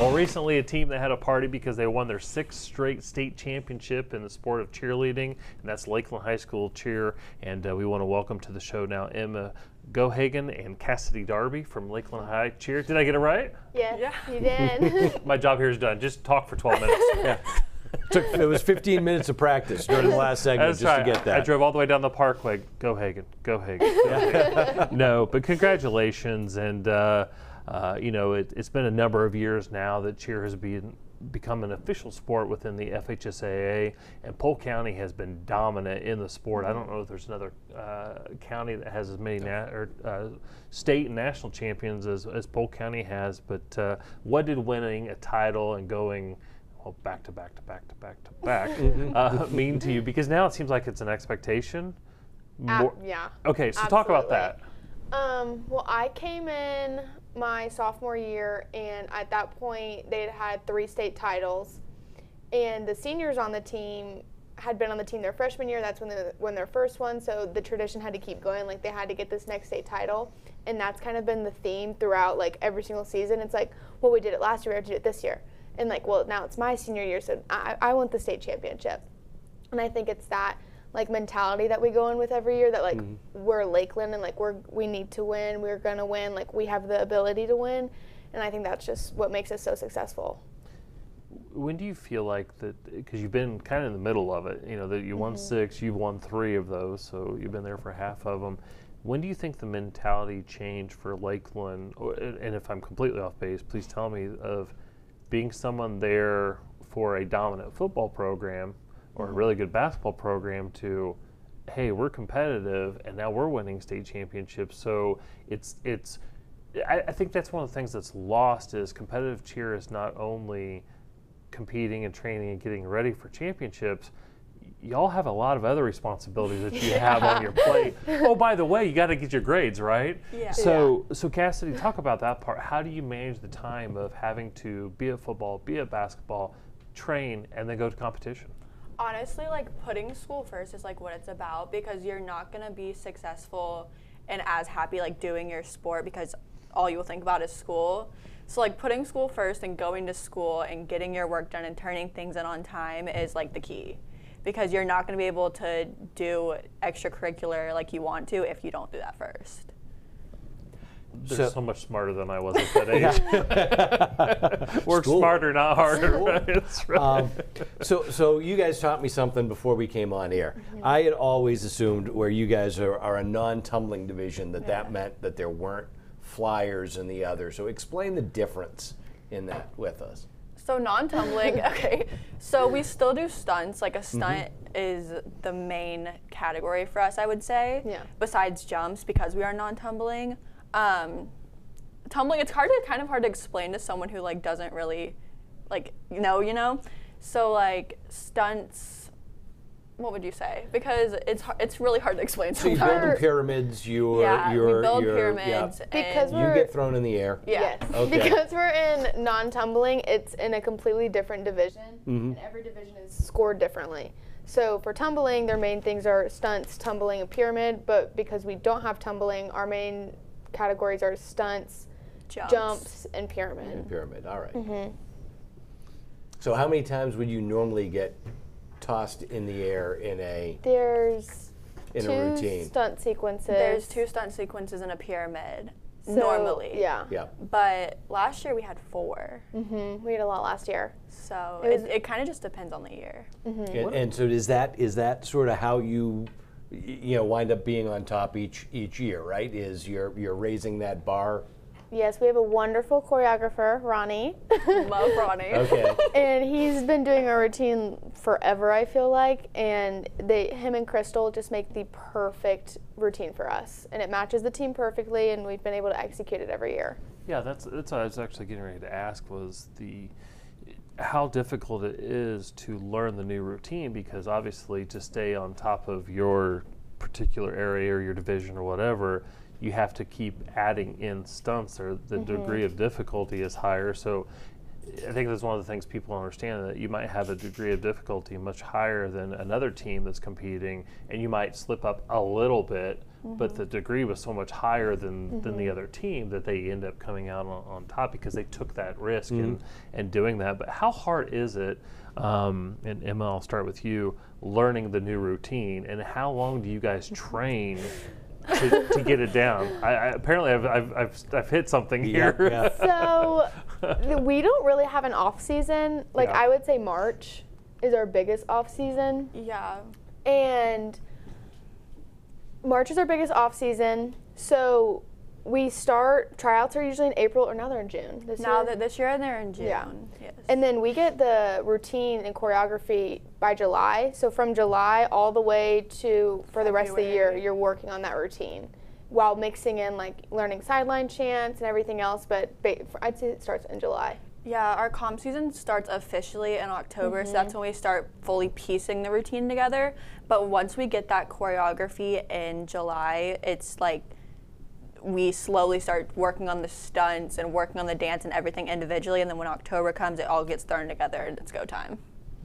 Well, recently a team that had a party because they won their 6th straight state championship in the sport of cheerleading, and that's Lakeland High School Cheer. And we want to welcome to the show now Geohagan and Cassidy Darby from Lakeland High Cheer. Did I get it right? Yes, you did. My job here is done. Just talk for 12 minutes. Yeah. It was 15 minutes of practice during the last segment to get that. I drove all the way down the parkway. Go Hagen, go Hagen. Go Hagen. No, but congratulations. And, you know, it's been a number of years now that cheer has become an official sport within the FHSAA, and Polk County has been dominant in the sport. I don't know if there's another county that has as many state and national champions as Polk County has, but what did winning a title and going back to back mean to you? Because now it seems like it's an expectation. Yeah. Okay, so absolutely. Talk about that. Well, I came in my sophomore year, and at that point they had 3 state titles, and the seniors on the team had been on the team their freshman year. That's when they won their first one, so the tradition had to keep going. Like, they had to get this next state title, and that's kind of been the theme throughout, like, every single season. It's like, well, we did it last year, we have to do it this year. And like, well, now it's my senior year, so I want the state championship. And I think it's that like mentality that we go in with every year, that like we're Lakeland and like we need to win, we're gonna win, like we have the ability to win. And I think that's just what makes us so successful. When do you feel like that, because you've been kind of in the middle of it, you know, that you won 6, you've won 3 of those, so you've been there for half of them. When do you think the mentality changed for Lakeland, and if I'm completely off base, please tell me, of being someone there for a dominant football program or a really good basketball program to, hey, we're competitive and now we're winning state championships. So I think that's one of the things that's lost, is competitive cheer is not only competing and training and getting ready for championships. Y'all have a lot of other responsibilities that you have on your plate. Oh, by the way, you got to get your grades, right? Yeah. So Cassidy, talk about that part. How do you manage the time of having to be at football, be at basketball, train, and then go to competition? Honestly, like, putting school first is like what it's about, because you're not going to be successful and as happy like doing your sport because all you will think about is school. So like putting school first and going to school and getting your work done and turning things in on time is like the key. Because you're not going to be able to do extracurricular like you want to if you don't do that first. They're so much smarter than I was at that age. Work smarter, not harder. Right? So you guys taught me something before we came on air. I had always assumed where you guys are a non-tumbling division that meant that there weren't flyers in the other. So explain the difference in that with us. So non-tumbling, okay. So we still do stunts. Like, a stunt is the main category for us, I would say. Yeah. Besides Jumps, because we are non-tumbling. Tumbling, it's kind of hard to explain to someone who like doesn't really like you know. So like stunts, what would you say? Because it's really hard to explain. So you build the pyramids. We build pyramids. Yeah. Because you get thrown in the air. Yeah. Yes. Okay. Because we're in non-tumbling, it's in a completely different division, and every division is scored differently. So for tumbling, their main things are stunts, tumbling, and pyramid. But because we don't have tumbling, our main categories are stunts, jumps, and pyramid. And pyramid. All right. So how many times would you normally get tossed in the air in a routine? 2 stunt sequences. There's 2 stunt sequences in a pyramid normally. Yeah. But last year we had 4. We had a lot last year. So it kind of just depends on the year. And so is that sort of how you wind up being on top each year, right? Is you're raising that bar? Yes, we have a wonderful choreographer, Ronnie. Love Ronnie. Okay. And he's been doing our routine forever, I feel like, and him and Crystal just make the perfect routine for us, and it matches the team perfectly, and we've been able to execute it every year. Yeah, that's what I was actually getting ready to ask, was how difficult it is to learn the new routine, because obviously to stay on top of your particular area or your division or whatever, you have to keep adding in stunts, or the degree of difficulty is higher. So I think that's one of the things people don't understand, that you might have a degree of difficulty much higher than another team that's competing, and you might slip up a little bit, but the degree was so much higher than the other team that they end up coming out on top because they took that risk and doing that. But how hard is it, and Emma, I'll start with you, learning the new routine, and how long do you guys train to get it down? Apparently I've hit something here. Yeah. So we don't really have an off season. Like Yeah. I would say March is our biggest off season. Yeah. And March is our biggest off season. So we start, tryouts are usually in April, or now they're in June. This year they're in June. Yeah. Yes. And then we get the routine and choreography by July. So from July all the way to, for the rest of the year, February. you're working on that routine while mixing in like learning sideline chants and everything else. But I'd say it starts in July. Yeah, our comp season starts officially in October, so that's when we start fully piecing the routine together. But once we get that choreography in July, it's like we slowly start working on the stunts and working on the dance and everything individually, and then when October comes, it all gets thrown together and it's go time.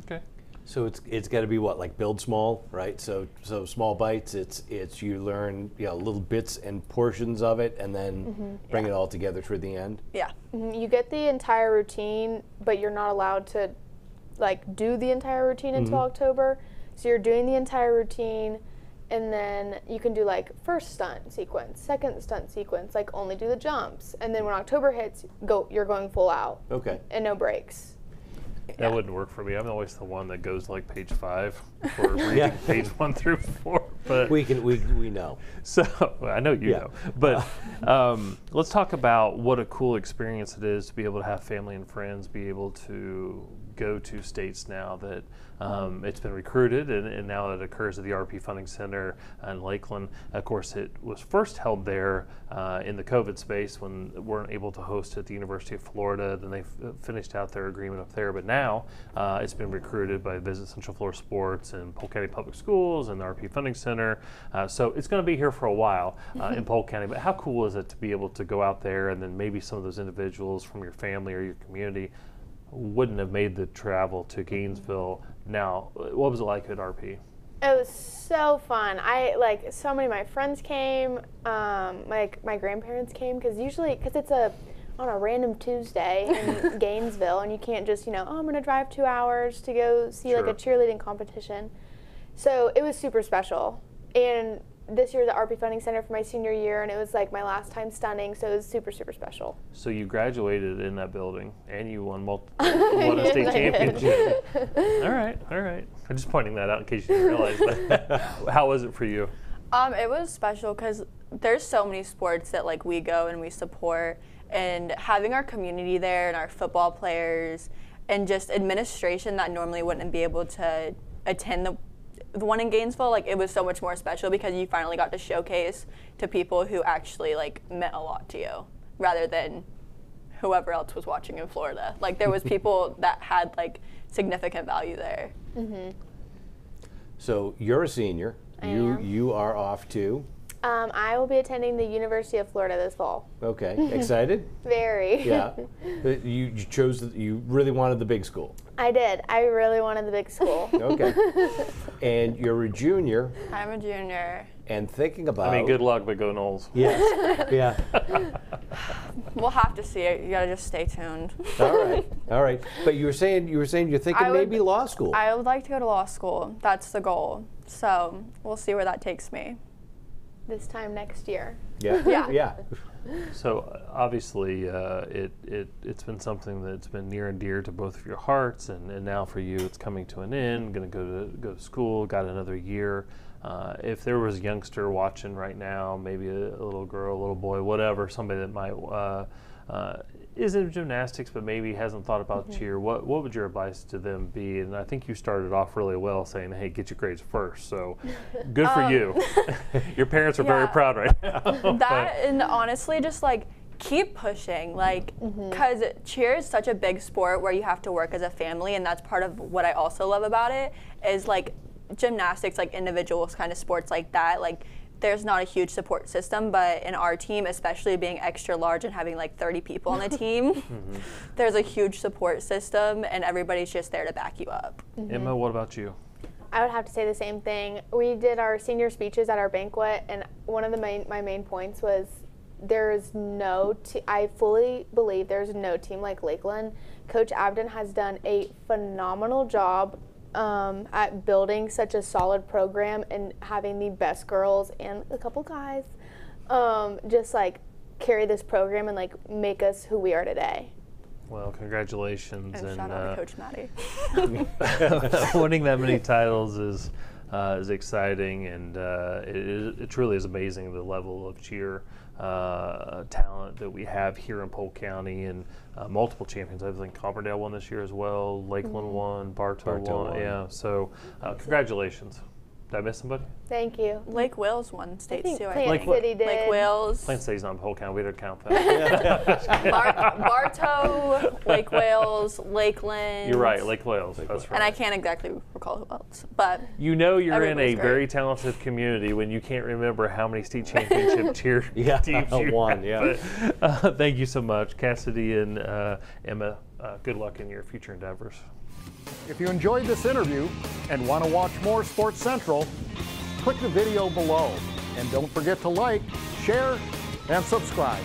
Okay. So it's got to be what, like build small, right? So small bites. It's you learn little bits and portions of it, and then bring it all together toward the end. Yeah. You get the entire routine, but you're not allowed to like do the entire routine until October. So you're doing the entire routine, and then you can do like first stunt sequence, second stunt sequence, like only do the jumps, and then when October hits, you're going full out. Okay. And no breaks. That wouldn't work for me. I'm always the one that goes like page 5 for reading page 1 through 4. But We know. so I know you know. But let's talk about what a cool experience it is to be able to have family and friends be able to go to states now that it's been recruited, and now it occurs at the RP Funding Center in Lakeland. Of course, it was first held there in the COVID space when they weren't able to host at the University of Florida. Then they finished out their agreement up there. But now it's been recruited by Visit Central Florida Sports and Polk County Public Schools and the RP Funding Center. So it's going to be here for a while in Polk County. But how cool is it to be able to go out there, and then maybe some of those individuals from your family or your community wouldn't have made the travel to Gainesville. Now, what was it like at RP? It was so fun. So many of my friends came, my grandparents came, because it's on a random Tuesday in Gainesville, and you can't just, I'm going to drive 2 hours to go see like a cheerleading competition. So it was super special. And this year, the RP Funding Center for my senior year, and it was like my last time stunning, so it was super, super special. So you graduated in that building, and you won a state championship. All right. I'm just pointing that out in case you didn't realize that. How was it for you? It was special because there's so many sports that like we go and we support, and having our community there and our football players and just administration that normally wouldn't be able to attend the one in Gainesville, like it was so much more special because you finally got to showcase to people who actually like meant a lot to you, rather than whoever else was watching in Florida. Like there was people that had like significant value there. So you're a senior. I am. You are off too. I will be attending the University of Florida this fall. Okay. Excited? Very. Yeah. You really wanted the big school. I did. I really wanted the big school. Okay. And you're a junior. I'm a junior. And thinking about. Good luck, but go Knowles. Yes. Yeah. We'll have to see it. You gotta just stay tuned. All right. But you were saying you're thinking maybe law school. I would like to go to law school. That's the goal. So we'll see where that takes me. This time next year. Yeah. Yeah. So obviously, it's been something that's been near and dear to both of your hearts, and now for you, it's coming to an end. Going to go to school, got another year. If there was a youngster watching right now, maybe a little girl, a little boy, whatever, somebody that might is in gymnastics but maybe hasn't thought about cheer, what would your advice to them be? And I think you started off really well saying, hey, get your grades first. So good for you. Your parents are very proud right now. And honestly, just like keep pushing, like, because cheer is such a big sport where you have to work as a family, and that's part of what I also love about it is like gymnastics, like individuals kind of sports like that, like there's not a huge support system, but in our team, especially being extra large and having like 30 people on the team, there's a huge support system and everybody's just there to back you up. Emma, what about you? I would have to say the same thing. We did our senior speeches at our banquet, and one of my main points was I fully believe there's no team like Lakeland. Coach Abden has done a phenomenal job at building such a solid program and having the best girls and a couple guys just like carry this program and like make us who we are today. Well, congratulations. And shout out to Coach Maddie. Winning that many titles is exciting, and it truly is amazing the level of cheer talent that we have here in Polk County, and multiple champions. I think Auburndale won this year as well. Lakeland won. Bartow won. Yeah. So congratulations. Did I miss somebody? Thank you. Lake Wales won states too. Plant City did. Lake Wales. Plant City's not in Polk County. We didn't count that. Bartow, Lake Wales, Lakeland. You're right, Lake Wales. That's right. And I can't exactly recall who else, but you know you're in a everybody's great. very talented community when you can't remember how many state championship cheer teams you won. have. Yeah. But, thank you so much, Cassidy and Emma. Good luck in your future endeavors. If you enjoyed this interview and want to watch more Sports Central, click the video below. And don't forget to like, share, and subscribe.